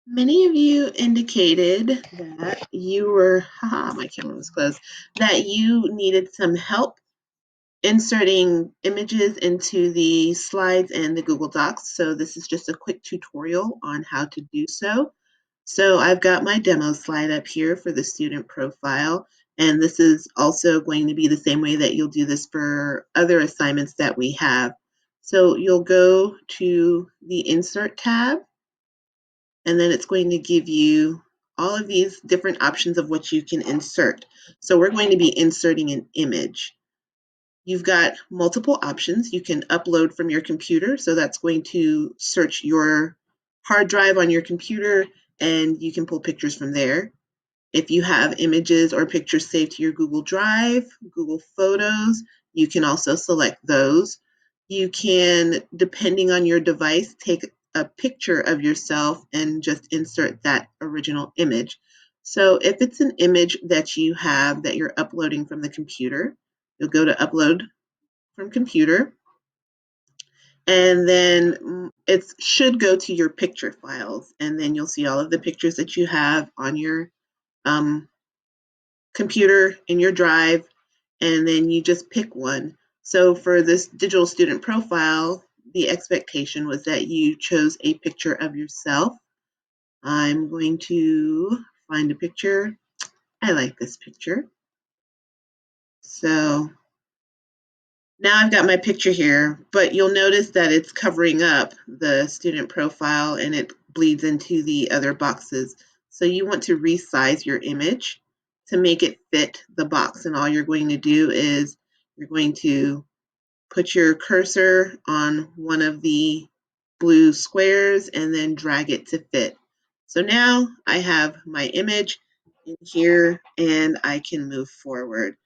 Many of you indicated that you were, haha, my camera was closed, that you needed some help inserting images into the slides and the Google Docs. So this is just a quick tutorial on how to do so. So I've got my demo slide up here for the student profile, and this is also going to be the same way that you'll do this for other assignments that we have. So you'll go to the Insert tab, and then it's going to give you all of these different options of what you can insert. So we're going to be inserting an image. You've got multiple options. You can upload from your computer, so that's going to search your hard drive on your computer and you can pull pictures from there. If you have images or pictures saved to your Google Drive, Google Photos, you can also select those. You can, depending on your device, take a picture of yourself and just insert that original image. So if it's an image that you have that you're uploading from the computer, you'll go to Upload from Computer, and then it should go to your picture files, and then you'll see all of the pictures that you have on your um, computer in your drive, and then you just pick one. So for this digital student profile, the expectation was that you chose a picture of yourself. I'm going to find a picture. I like this picture. So now I've got my picture here, but you'll notice that it's covering up the student profile and it bleeds into the other boxes. So you want to resize your image to make it fit the box. And all you're going to do is you're going to put your cursor on one of the blue squares and then drag it to fit. So now I have my image in here and I can move forward.